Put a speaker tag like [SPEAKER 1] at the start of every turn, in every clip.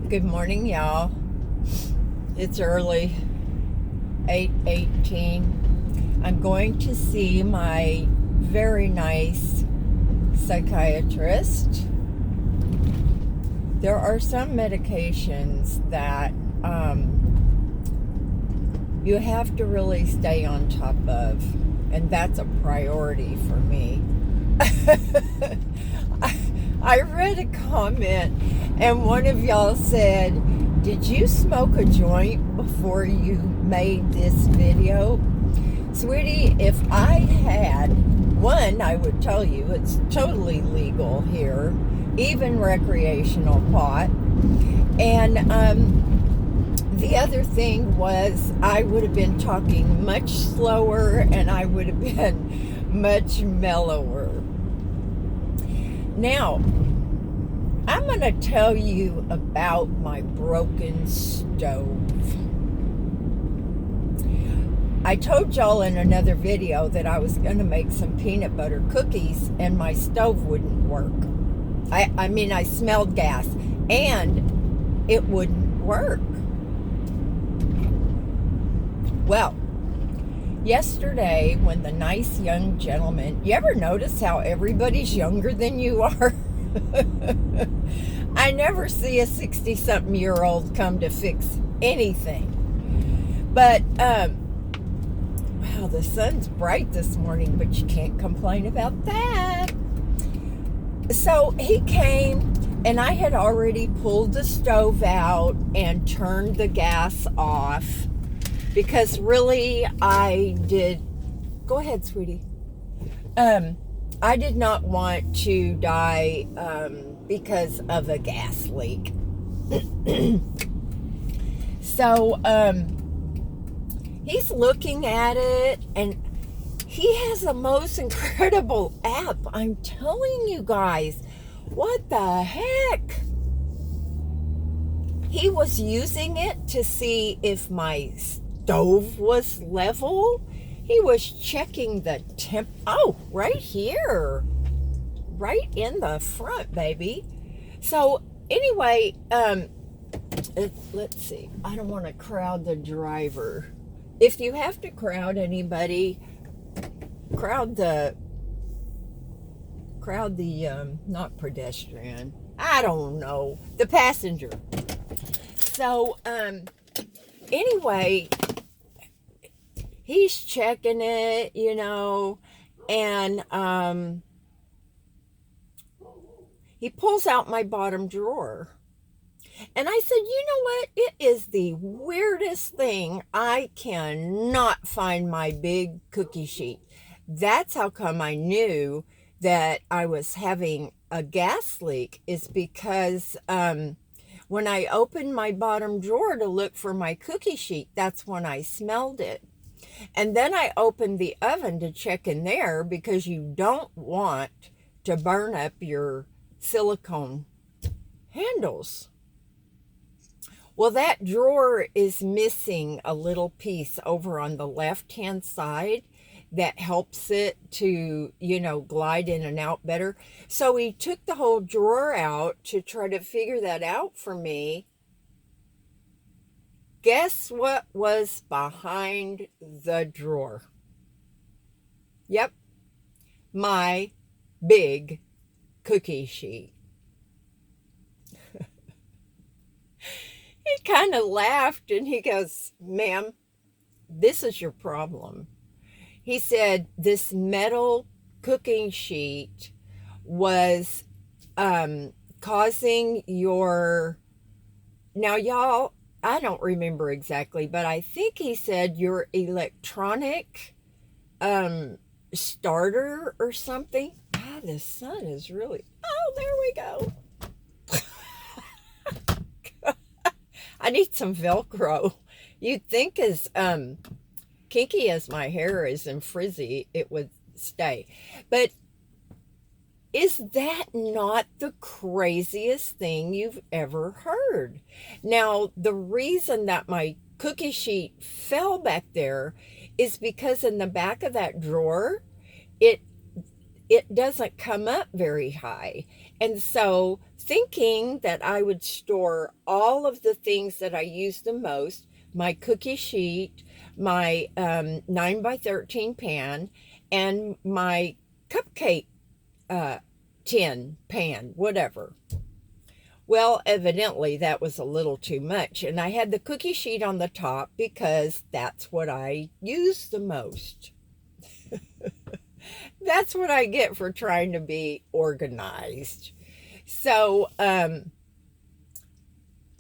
[SPEAKER 1] Good morning, y'all. It's early, 8:18. I'm going to see my very nice psychiatrist. There are some medications that you have to really stay on top of, and that's a priority for me. I read a comment, and one of y'all said, "Did you smoke a joint before you made this video?" Sweetie, if I had one, I would tell you it's totally legal here, even recreational pot. And the other thing was I would have been talking much slower and I would have been much mellower. Now, I'm going to tell you about my broken stove. I told y'all in another video that I was going to make some peanut butter cookies and my stove wouldn't work. I smelled gas and it wouldn't work. Well, yesterday when the nice young gentleman, you ever notice how everybody's younger than you are? I never see a 60-something-year-old come to fix anything. But, wow, the sun's bright this morning, but you can't complain about that. So he came, and I had already pulled the stove out and turned the gas off because really I did. Go ahead, sweetie. I did not want to die because of a gas leak. So he's looking at it, and he has the most incredible app. I'm telling you guys, what the heck? He was using it to see if my stove was level. He was checking the temp. Oh, right here. Right in the front, baby. So, anyway, let's see. I don't want to crowd the driver. If you have to crowd anybody, crowd the not pedestrian. I don't know. The passenger. So, anyway, he's checking it, and he pulls out my bottom drawer. And I said, you know what? It is the weirdest thing. I cannot find my big cookie sheet. That's how come I knew that I was having a gas leak, is because when I opened my bottom drawer to look for my cookie sheet, that's when I smelled it. And then I opened the oven to check in there because you don't want to burn up your silicone handles. Well, that drawer is missing a little piece over on the left-hand side that helps it to, glide in and out better. So he took the whole drawer out to try to figure that out for me. Guess what was behind the drawer? Yep, my big cookie sheet. He kind of laughed and he goes, "Ma'am, this is your problem." He said this metal cooking sheet was causing your... Now, y'all, I don't remember exactly, but I think he said your electronic starter or something. Ah, the sun is really... Oh, there we go. I need some Velcro. You'd think as kinky as my hair is and frizzy, it would stay. But is that not the craziest thing you've ever heard? Now, the reason that my cookie sheet fell back there is because in the back of that drawer, it doesn't come up very high. And so, thinking that I would store all of the things that I use the most, my cookie sheet, my 9 by 13 pan, and my cupcake uh, tin pan, whatever. Well, evidently that was a little too much. And I had the cookie sheet on the top because that's what I use the most. That's what I get for trying to be organized. So, I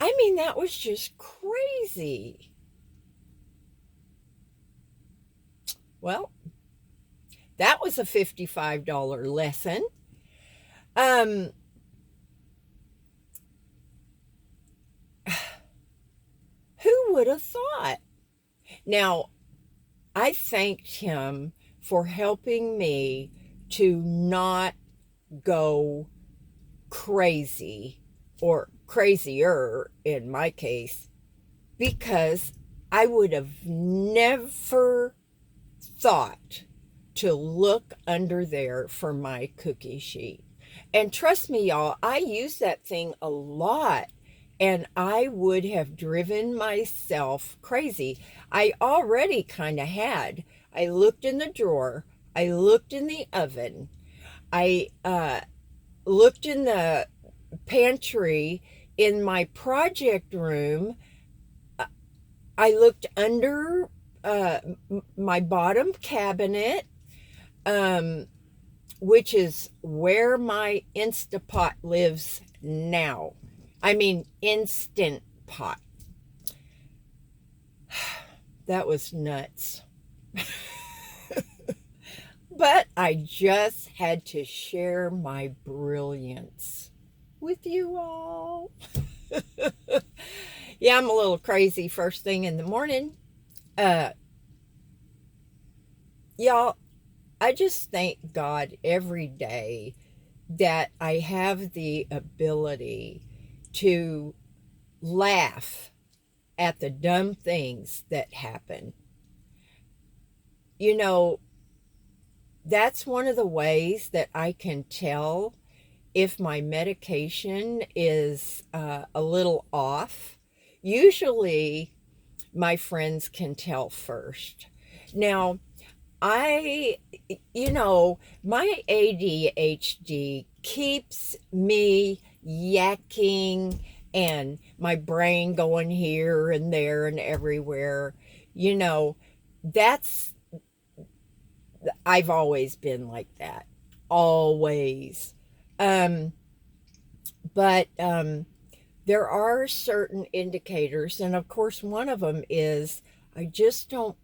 [SPEAKER 1] mean, that was just crazy. Well, that was a $55 lesson. Um, who would have thought? Now, I thanked him for helping me to not go crazy, or crazier in my case, because I would have never thought to look under there for my cookie sheet. And trust me, y'all, I use that thing a lot, and I would have driven myself crazy. I already kind of had. I looked in the drawer, I looked in the oven, I looked in the pantry, in my project room. I looked under my bottom cabinet, um, which is where my Instapot lives now. I mean, Instant Pot. That was nuts. But I just had to share my brilliance with you all. Yeah, I'm a little crazy first thing in the morning. Uh, y'all, I just thank God every day that I have the ability to laugh at the dumb things that happen. You know, that's one of the ways that I can tell if my medication is a little off. Usually, my friends can tell first. Now, I, my ADHD keeps me yakking and my brain going here and there and everywhere. You know, that's, I've always been like that. Always. Um, but there are certain indicators, and of course, one of them is I just don't,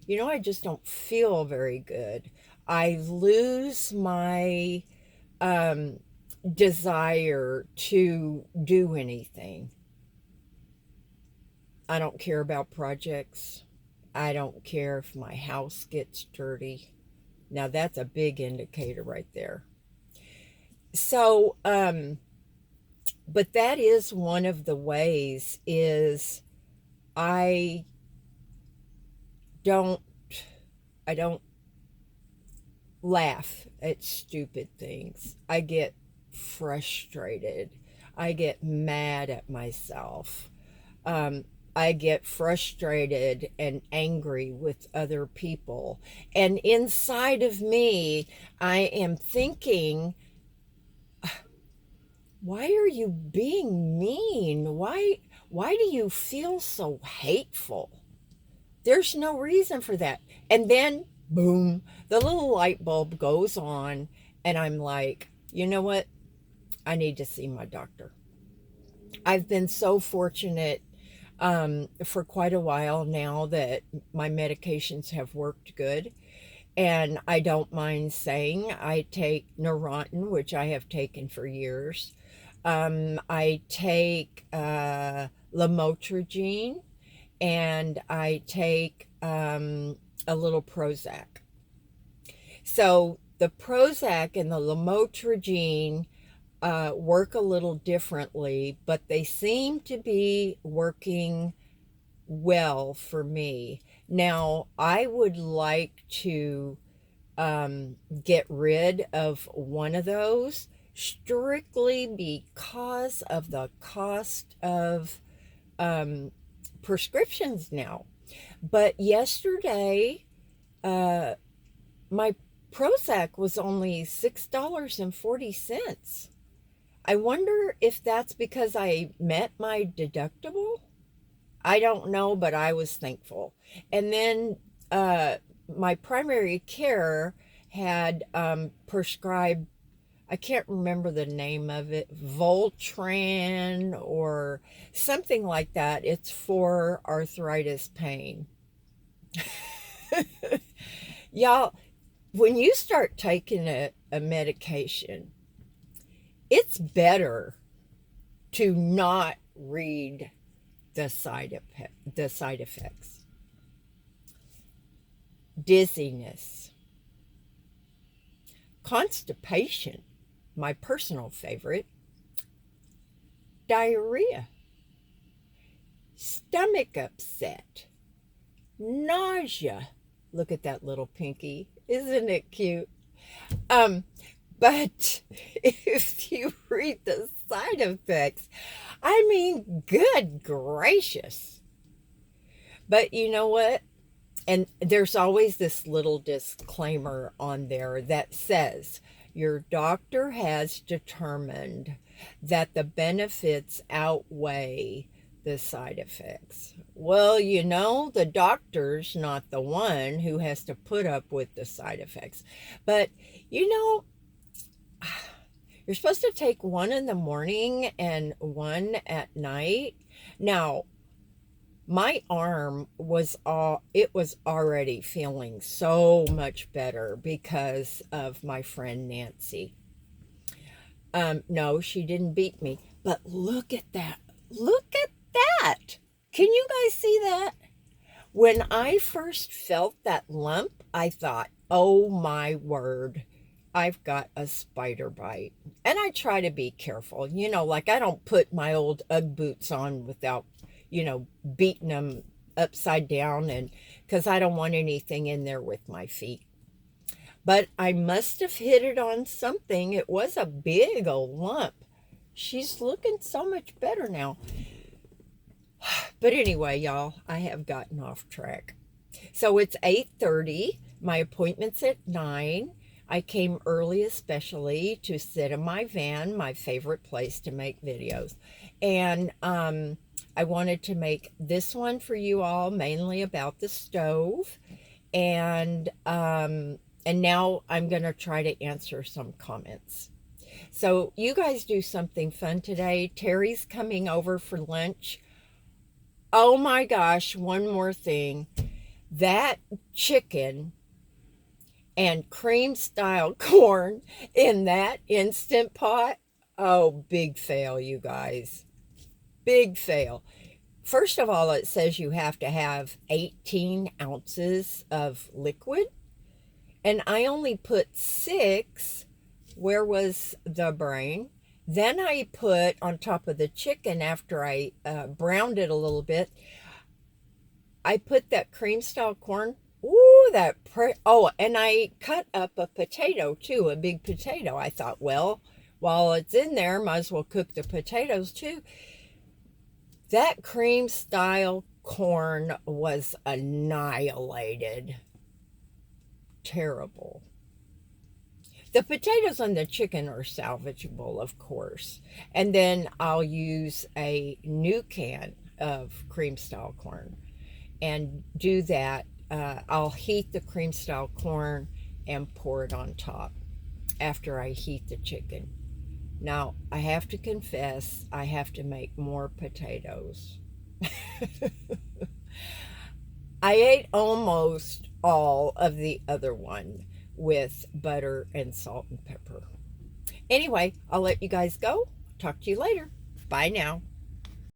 [SPEAKER 1] I just don't feel very good. I lose my um, desire to do anything. I don't care about projects. I don't care if my house gets dirty. Now, that's a big indicator right there. So, but that is one of the ways is I don't I don't laugh at stupid things. I get frustrated. I get mad at myself. Um, I get frustrated and angry with other people. And inside of me, I am thinking, why are you being mean? Why do you feel so hateful? There's no reason for that. And then, boom, the little light bulb goes on, and I'm like, you know what? I need to see my doctor. I've been so fortunate for quite a while now that my medications have worked good. And I don't mind saying I take Neurontin, which I have taken for years. I take lamotrigine, and I take a little Prozac. So the Prozac and the lamotrigine work a little differently, but they seem to be working well for me. Now, I would like to get rid of one of those strictly because of the cost of prescriptions now. But yesterday, my Prozac was only $6.40. I wonder if that's because I met my deductible. I don't know, but I was thankful. And then my primary care had prescribed, I can't remember the name of it, Voltran or something like that. It's for arthritis pain. Y'all, when you start taking a medication, it's better to not read the side effects. Dizziness, constipation, my personal favorite, diarrhea, stomach upset, nausea. Look at that little pinky. Isn't it cute? But if you read the side effects, I mean, good gracious. But you know what? And there's always this little disclaimer on there that says your doctor has determined that the benefits outweigh the side effects. Well, you know, the doctor's not the one who has to put up with the side effects. But, you know, you're supposed to take one in the morning and one at night. Now, my arm was already feeling so much better because of my friend Nancy. No, she didn't beat me, but look at that. Look at that. Can you guys see that? When I first felt that lump, I thought, oh my word, I've got a spider bite. And I try to be careful. You know, like I don't put my old Ugg boots on without, you know, beating them upside down, and because I don't want anything in there with my feet. But I must have hit it on something. It was a big old lump. She's looking so much better now. But anyway, y'all, I have gotten off track. So it's 8:30. My appointment's at 9. I came early especially to sit in my van, my favorite place to make videos. And I wanted to make this one for you all, mainly about the stove. And now I'm going to try to answer some comments. So you guys do something fun today. Terry's coming over for lunch. Oh my gosh, one more thing. That chicken and cream style corn in that Instant Pot. Oh, big fail, you guys. Big fail. First of all, it says you have to have 18 ounces of liquid. And I only put 6. Where was the brain? Then I put on top of the chicken, after I browned it a little bit, I put that cream style corn. Ooh, and I cut up a potato too, a big potato. I thought, well, while it's in there, might as well cook the potatoes too. That cream style corn was annihilated. Terrible. The potatoes and the chicken are salvageable, of course. And then I'll use a new can of cream style corn and do that. I'll heat the cream style corn and pour it on top after I heat the chicken. Now, I have to confess, I have to make more potatoes. I ate almost all of the other one with butter and salt and pepper. Anyway, I'll let you guys go. Talk to you later. Bye now.